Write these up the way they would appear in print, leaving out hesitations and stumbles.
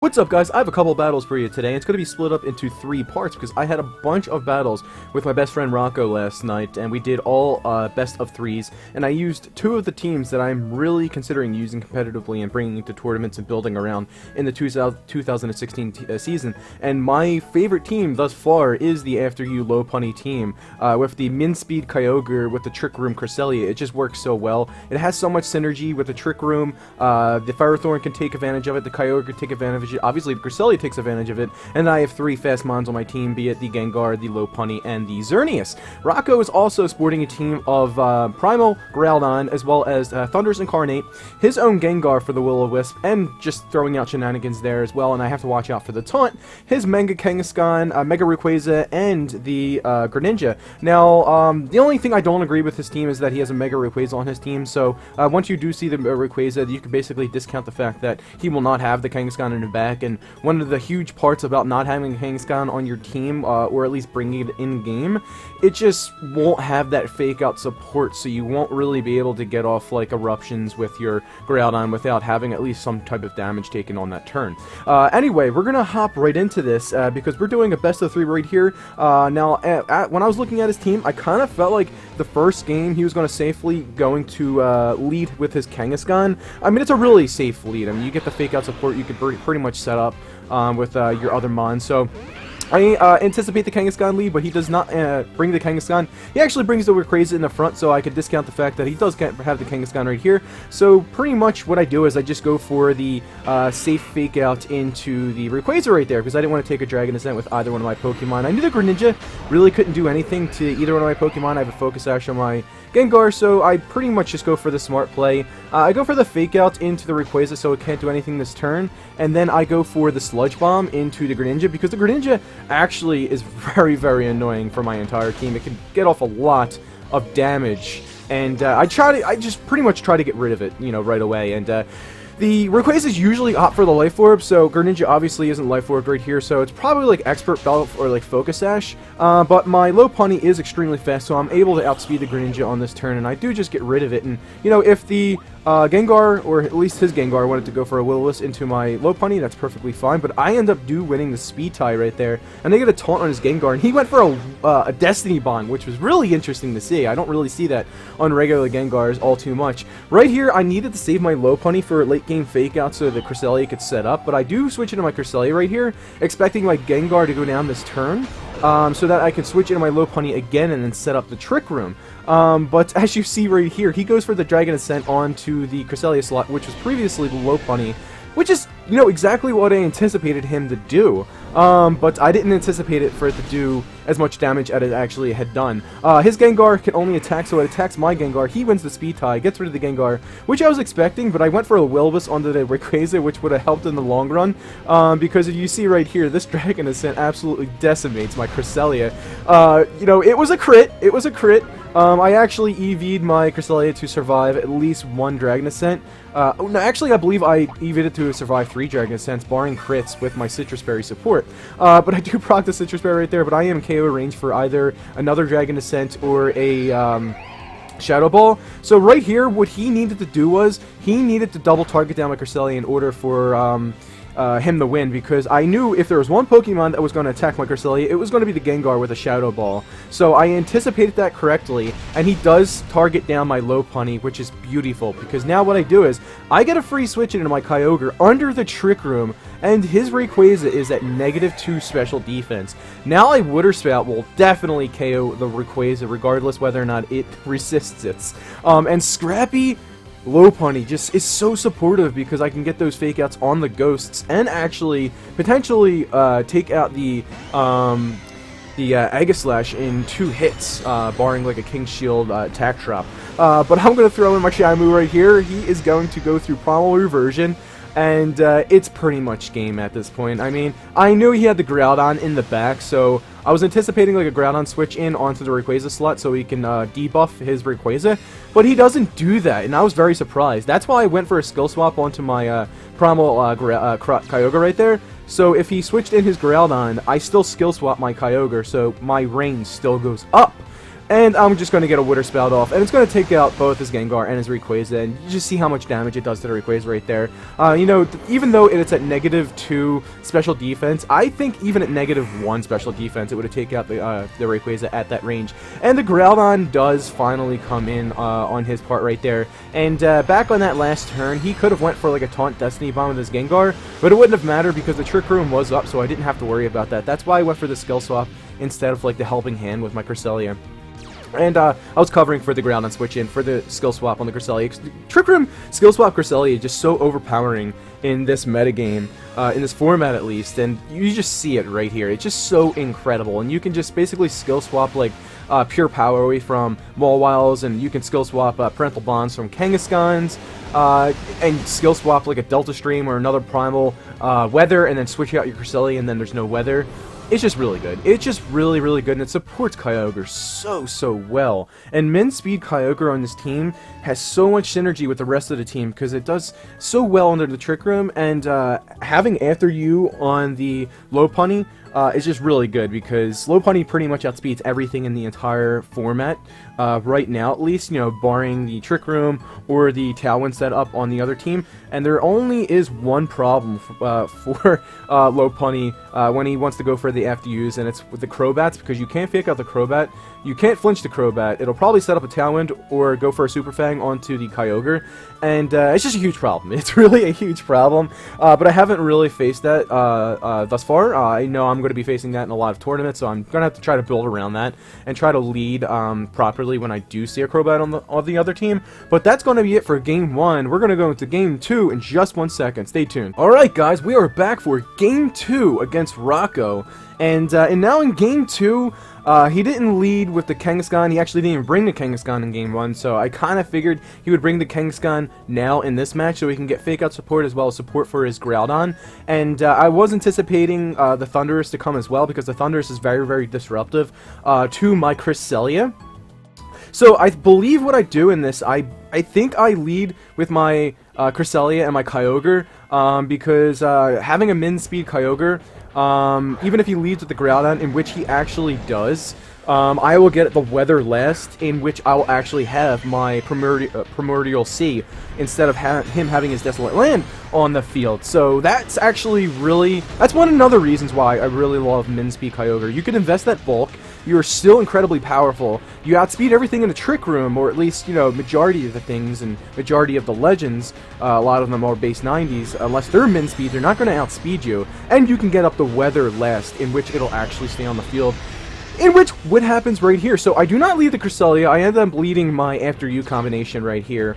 What's up, guys? I have a couple battles for you today. It's going to be split up into 3 parts because I had a bunch of battles with my best friend Rocco last night, and we did all best of 3s, and I used 2 of the teams that I'm really considering using competitively and bringing to tournaments and building around in the 2016 season. And my favorite team thus far is the After You Lopunny team, with the Min Speed Kyogre with the Trick Room Cresselia. It just works so well. It has so much synergy with the Trick Room. The Firethorn can take advantage of it, the Kyogre can take advantage of it. Obviously, the Cresselia takes advantage of it, and I have 3 fast mons on my team, be it the Gengar, the Lopunny, and the Xerneas. Rocco is also sporting a team of Primal Groudon, as well as Thundurus Incarnate, his own Gengar for the Will-O-Wisp, and just throwing out shenanigans there as well, and I have to watch out for the taunt, his Mega Kangaskhan, Mega Rayquaza, and the Greninja. Now, the only thing I don't agree with his team is that he has a Mega Rayquaza on his team, so once you do see the Rayquaza, you can basically discount the fact that he will not have the Kangaskhan in the back. And one of the huge parts about not having Kangaskhan on your team, or at least bringing it in-game, it just won't have that fake-out support, so you won't really be able to get off, like, eruptions with your Groudon without having at least some type of damage taken on that turn. Anyway, we're gonna hop right into this, because we're doing a best-of-3 right here. Now, when I was looking at his team, I kind of felt like the first game he was going to safely lead with his Kangaskhan. I mean, it's a really safe lead. I mean, you get the fake-out support, you can pretty much set up with your other Mon. So I anticipate the Kangaskhan lead, but he does not bring the Kangaskhan. He actually brings the Rayquaza in the front, so I could discount the fact that he does have the Kangaskhan right here. So pretty much what I do is I just go for the safe fake out into the Rayquaza right there, because I didn't want to take a Dragon Ascent with either one of my Pokemon. I knew the Greninja really couldn't do anything to either one of my Pokemon. I have a Focus Sash on my Gengar, so I pretty much just go for the smart play. I go for the fake out into the Rayquaza so it can't do anything this turn, and then I go for the Sludge Bomb into the Greninja, because the Greninja actually is very, very annoying for my entire team. It can get off a lot of damage, and I just pretty much try to get rid of it, you know, right away. And the Rayquaza is usually opt for the Life Orb, so Greninja obviously isn't Life Orb right here, so it's probably like Expert Belt or like Focus Sash. But my Lopunny is extremely fast, so I'm able to outspeed the Greninja on this turn, and I do just get rid of it. And, you know, if the Gengar, or at least his Gengar, wanted to go for a Will-O-Wisp into my Lopunny, that's perfectly fine, but I end up winning the speed tie right there, and they get a taunt on his Gengar, and he went for a Destiny Bond, which was really interesting to see. I don't really see that on regular Gengars all too much. Right here, I needed to save my Lopunny for a late game fake out so the Cresselia could set up, but I do switch into my Cresselia right here, expecting my Gengar to go down this turn, so that I can switch into my Lopunny again and then set up the Trick Room. But as you see right here, he goes for the Dragon Ascent onto the Cresselia slot, which was previously the Lopunny, which is, you know, exactly what I anticipated him to do. But I didn't anticipate it for it to do as much damage as it actually had done. His Gengar can only attack, so it attacks my Gengar. He wins the speed tie, gets rid of the Gengar, which I was expecting, but I went for a Will-O-Wisp onto the Rayquaza, which would have helped in the long run, because if you see right here, this Dragon Ascent absolutely decimates my Cresselia. You know, it was a crit. It was a crit. I actually EV'd my Cresselia to survive at least 1 Dragon Ascent. No, actually, I believe I EV'd it to survive 3 Dragon Ascents, barring crits with my Citrus Berry support. But I do proc the Citrus Berry right there, but I am KO range for either another Dragon Ascent or a Shadow Ball. So right here, what he needed to do was, he needed to double target down my Cresselia in order for him to win, because I knew if there was one Pokemon that was going to attack my Cresselia, it was going to be the Gengar with a Shadow Ball. So I anticipated that correctly, and he does target down my Lopunny, which is beautiful, because now what I do is, I get a free switch into my Kyogre under the Trick Room, and his Rayquaza is at -2 special defense. Now a Water Spout will definitely KO the Rayquaza, regardless whether or not it resists it. And Scrappy Lopunny just is so supportive, because I can get those fake outs on the ghosts and actually potentially take out the Aegislash in 2 hits, barring like a King's Shield attack drop. But I'm going to throw in my Shamoo right here. He is going to go through Primal Reversion, and it's pretty much game at this point. I mean, I knew he had the Groudon in the back, so I was anticipating like a Groudon switch in onto the Rayquaza slot so he can debuff his Rayquaza, but he doesn't do that, and I was very surprised. That's why I went for a skill swap onto my Primal Kyogre right there. So if he switched in his Groudon, I still skill swap my Kyogre, so my range still goes up. And I'm just going to get a Water Spout off, and it's going to take out both his Gengar and his Rayquaza, and you just see how much damage it does to the Rayquaza right there. You know, even though it's at -2 special defense, I think even at -1 special defense, it would have taken out the Rayquaza at that range. And the Groudon does finally come in on his part right there. And back on that last turn, he could have went for like a Taunt Destiny Bomb with his Gengar, but it wouldn't have mattered because the Trick Room was up, so I didn't have to worry about that. That's why I went for the Skill Swap instead of like the Helping Hand with my Cresselia. And I was covering for the Groudon switch in for the Skill Swap on the Cresselia. Trick Room Skill Swap Cresselia is just so overpowering in this metagame, in this format at least, and you just see it right here. It's just so incredible, and you can just basically Skill Swap like Pure Power away from Mawwiles, and you can Skill Swap Parental Bonds from Kangaskhan's, and Skill Swap like a Delta Stream or another Primal Weather, and then switch out your Cresselia, and then there's no Weather. It's just really good. It's just really, really good, and it supports Kyogre so well. And Min Speed Kyogre on this team has so much synergy with the rest of the team because it does so well under the Trick Room, and having After You on the Lopunny is just really good because Lopunny pretty much outspeeds everything in the entire format right now, at least, you know, barring the Trick Room or the Tailwind setup on the other team. And there only is one problem for Lopunny when he wants to go for the FDUs, and it's with the Crobats, because you can't fake out the Crobat. You can't flinch the Crobat. It'll probably set up a Tailwind or go for a Super Fang onto the Kyogre, and it's just a huge problem. It's really a huge problem, but I haven't really faced that thus far. I know I'm going to be facing that in a lot of tournaments, so I'm going to have to try to build around that and try to lead properly when I do see a Crobat on the other team. But that's going to be it for Game 1. We're going to go into Game 2 in just 1 second. Stay tuned. Alright guys, we are back for Game 2 against Rocco. And now in Game 2, he didn't lead with the Kangaskhan. He actually didn't even bring the Kangaskhan in Game 1, so I kind of figured he would bring the Kangaskhan now in this match so he can get Fake Out support as well as support for his Groudon. And I was anticipating the Thundurus to come as well, because the Thundurus is very, very disruptive to my Cresselia. So I believe what I do in this, I think I lead with my Cresselia and my Kyogre, because having a Min Speed Kyogre, even if he leads with the Groudon, in which he actually does, I will get the Weather last, in which I will actually have my Primordial Sea instead of him having his Desolate Land on the field. So that's actually that's one of the other reasons why I really love Min Speed Kyogre. You can invest that bulk. You're still incredibly powerful. You outspeed everything in the Trick Room, or at least, you know, majority of the things and majority of the legends. A lot of them are base 90s. Unless they're Min Speed, they're not going to outspeed you. And you can get up the Weather last, in which it'll actually stay on the field. In which, what happens right here? So I do not lead the Cresselia. I end up leading my After You combination right here.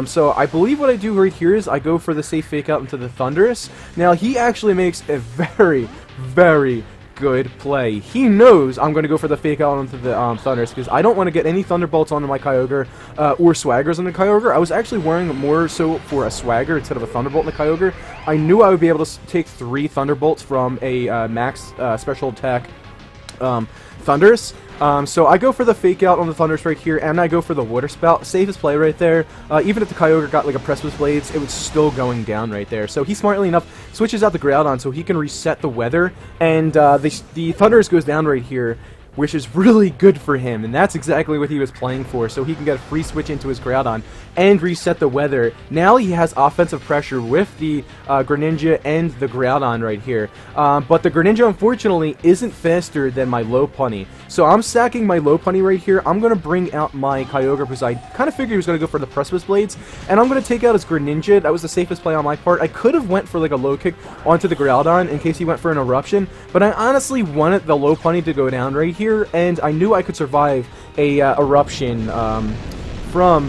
So I believe what I do right here is I go for the safe Fake Out into the Thundurus. Now he actually makes a very, very good play. He knows I'm going to go for the Fake Out onto the Thundurus, because I don't want to get any Thunderbolts onto my Kyogre or Swaggers on the Kyogre. I was actually worrying more so for a Swagger instead of a Thunderbolt in the Kyogre. I knew I would be able to take 3 Thunderbolts from a max special attack Thundurus. So I go for the Fake Out on the Thundurus right here, and I go for the Water Spout. Safest play right there. Even if the Kyogre got like a Precipice Blades, it was still going down right there. So he smartly enough switches out the Groudon so he can reset the Weather, and the Thundurus goes down right here, which is really good for him, and that's exactly what he was playing for, so he can get a free switch into his Groudon and reset the Weather. Now he has offensive pressure with the Greninja and the Groudon right here, but the Greninja unfortunately isn't faster than my Lopunny, so I'm sacking my Lopunny right here. I'm going to bring out my Kyogre because I kind of figured he was going to go for the Precipice Blades, and I'm going to take out his Greninja. That was the safest play on my part. I could have went for like a low kick onto the Groudon in case he went for an Eruption, but I honestly wanted the Lopunny to go down right here, and I knew I could survive a Eruption from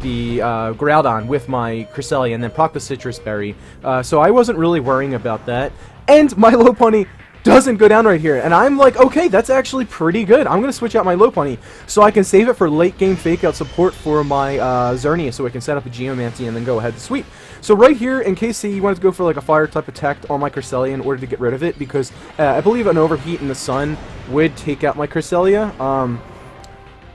the Groudon with my Cresselia, and then proc the Citrus Berry. So I wasn't really worrying about that. And my Lopunny doesn't go down right here, and I'm like, okay, that's actually pretty good. I'm going to switch out my Lopunny so I can save it for late game Fake Out support for my Xerneas, so I can set up a Geomancy and then go ahead to sweep. So right here, in case he wanted to go for like a fire type attack on my Cresselia in order to get rid of it, because I believe an Overheat in the Sun would take out my Cresselia.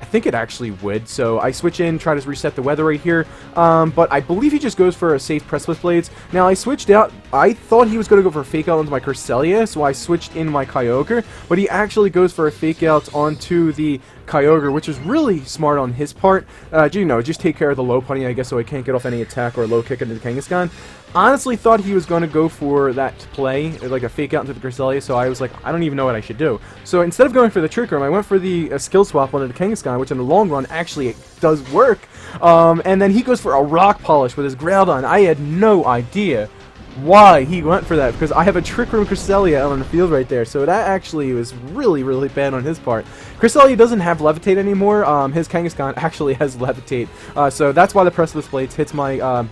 I think it actually would. So I switch in, try to reset the weather right here. But I believe he just goes for a safe Precipice Blades. Now I switched out. I thought he was going to go for a fake out onto my Cresselia, so I switched in my Kyogre. But he actually goes for a fake out onto the Kyogre, which is really smart on his part. You know, just take care of the Lopunny, I guess, so I can't get off any attack or low kick into the Kangaskhan. Honestly thought he was going to go for that play, like a fake out into the Cresselia, so I was like, I don't even know what I should do. So instead of going for the Trick Room, I went for the skill swap onto the Kangaskhan, which in the long run actually does work. And then he goes for a Rock Polish with his Groudon. I had no idea why he went for that, because I have a Trick Room Cresselia out on the field right there, so that actually was really, really bad on his part. Cresselia doesn't have Levitate anymore. His Kangaskhan actually has Levitate, so that's why the Precipice Blades hits my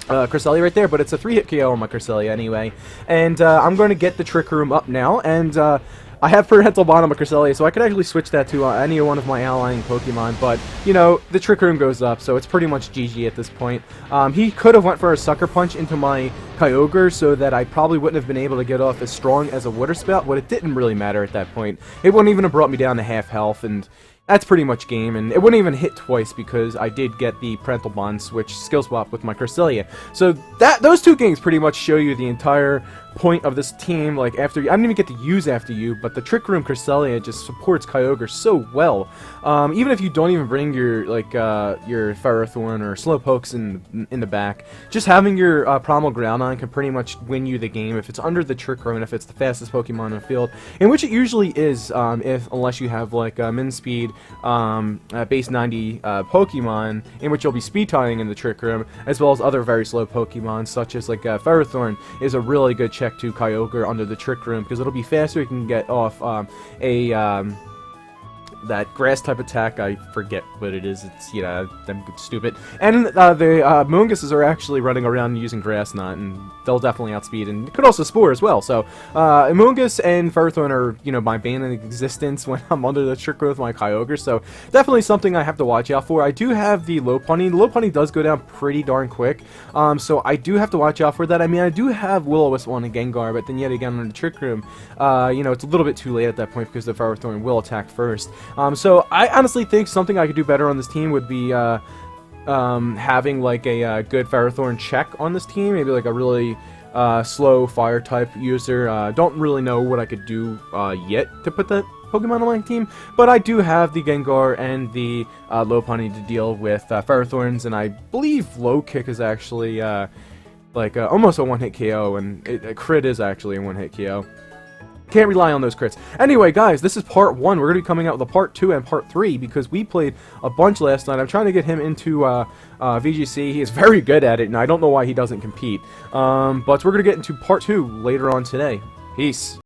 Cresselia right there, but it's a 3-hit KO on my Cresselia anyway. And I'm going to get the Trick Room up now, and I have Parental Bond on my Cresselia, so I could actually switch that to any one of my allying Pokemon, but, you know, the Trick Room goes up, so it's pretty much GG at this point. He could have went for a Sucker Punch into my Kyogre, so that I probably wouldn't have been able to get off as strong as a Water Spout, but it didn't really matter at that point. It wouldn't even have brought me down to half health, and that's pretty much game, and it wouldn't even hit twice because I did get the Parental Bond switch skill swap with my Cresselia. So those two games pretty much show you the entire point of this team. Like, after I didn't even get to use After You, but the Trick Room Cresselia just supports Kyogre so well. Even if you don't even bring your your Ferrothorn or Slowpokes in the back, just having your Primal Groudon can pretty much win you the game if it's under the Trick Room and if it's the fastest Pokemon in the field, in which it usually is, unless you have like Min Speed base 90 Pokemon, in which you'll be speed tying in the Trick Room, as well as other very slow Pokemon such as like Ferrothorn is a really good check to Kyogre under the Trick Room, because it'll be faster. You can get off that grass type attack. I forget what it is. It's, you know, I'm stupid. And the Moonguses are actually running around using Grass Knot, and they'll definitely outspeed, and it could also Spore as well. So Moongus and Ferrothorn are, you know, my bane in existence when I'm under the Trick Room with my Kyogre, so definitely something I have to watch out for. I do have the Lopunny. The Lopunny does go down pretty darn quick, so I do have to watch out for that. I mean, I do have Will-O-Wisp on a Gengar, but then yet again on the Trick Room, you know, it's a little bit too late at that point because the Ferrothorn will attack first. So I honestly think something I could do better on this team would be having like a good Ferrothorn check on this team, maybe like a really slow fire type user. Don't really know what I could do yet to put that Pokemon on my team, but I do have the Gengar and the Lopunny to deal with Ferrothorns, and I believe Low Kick is actually almost a one-hit KO, and a crit is actually a one-hit KO. Can't rely on those crits. Anyway, guys, this is part 1. We're going to be coming out with a part 2 and part 3 because we played a bunch last night. I'm trying to get him into VGC. He is very good at it, and I don't know why he doesn't compete. But we're going to get into part 2 later on today. Peace.